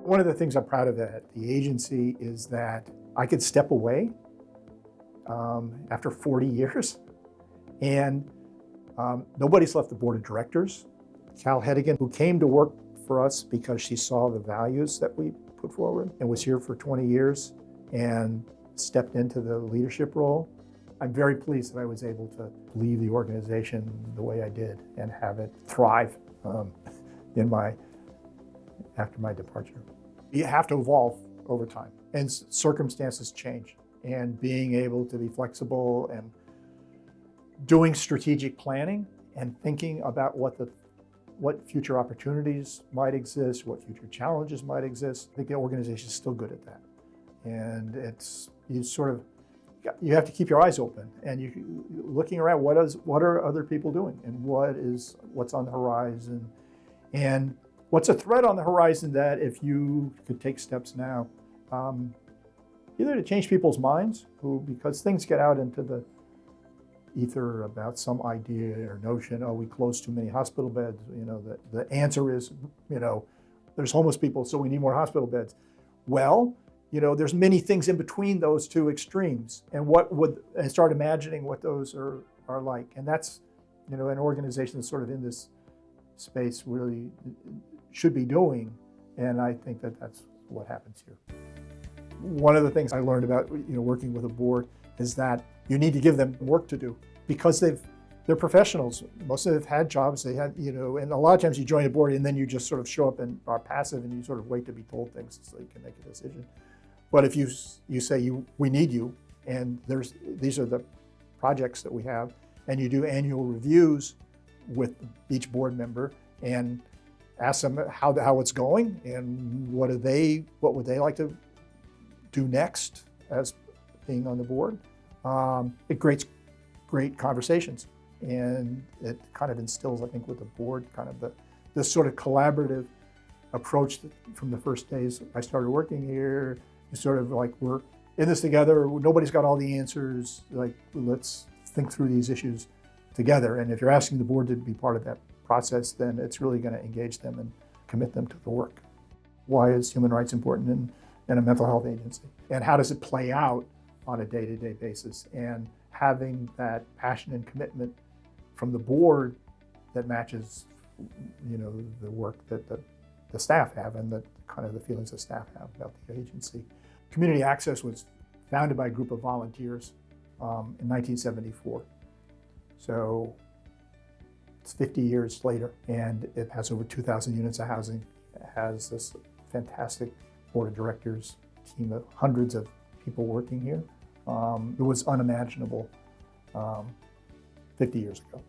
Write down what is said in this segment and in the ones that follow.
One of the things I'm proud of at the agency is that I could step away after 40 years, and nobody's left the board of directors. Cal Hedigan, who came to work for us because she saw the values that we put forward and was here for 20 years and stepped into the leadership role. I'm very pleased that I was able to leave the organization the way I did and have it thrive after my departure. You have to evolve over time, and circumstances change. And being able to be flexible and doing strategic planning and thinking about what future opportunities might exist, what future challenges might exist. I think the organization is still good at that. And you have to keep your eyes open and you looking around, what are other people doing, and what's on the horizon, and what's a threat on the horizon that if you could take steps now, either to change people's minds, because things get out into the ether about some idea or notion, we closed too many hospital beds. The answer is, there's homeless people, so we need more hospital beds. Well, there's many things in between those two extremes, and start imagining what those are like. And that's, an organization that's sort of in this space really should be doing, and I think that's what happens here. One of the things I learned about working with a board is that you need to give them work to do, because they're professionals. Most of them have had jobs. They had, and a lot of times you join a board and then you just sort of show up and are passive and you sort of wait to be told things so you can make a decision. But if you say we need you, and these are the projects that we have, and you do annual reviews with each board member and ask them how it's going and what would they like to do next as being on the board. It creates great conversations, and it kind of instills, I think, with the board kind of this sort of collaborative approach from the first days I started working here. It's sort of like, we're in this together. Nobody's got all the answers. Like, let's think through these issues together. And if you're asking the board to be part of that process, then it's really going to engage them and commit them to the work. Why is human rights important in a mental health agency? And how does it play out on a day-to-day basis? And having that passion and commitment from the board that matches, the work that the staff have and the kind of the feelings the staff have about the agency. Community Access was founded by a group of volunteers in 1974. So it's 50 years later, and it has over 2,000 units of housing. It has this fantastic board of directors, team of hundreds of people working here. It was unimaginable 50 years ago.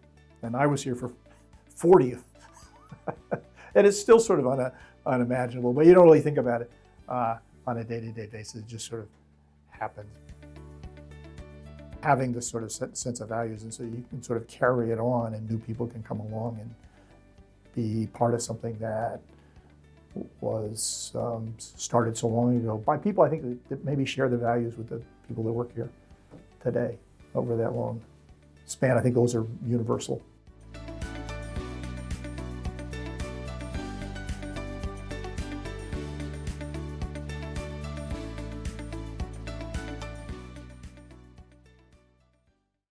And I was here for 40. And it's still sort of unimaginable, but you don't really think about it on a day-to-day basis. It just sort of happens. Having this sort of sense of values, and so you can sort of carry it on, and new people can come along and be part of something that was started so long ago by people, I think, that maybe share the values with the people that work here today over that long span. I think those are universal.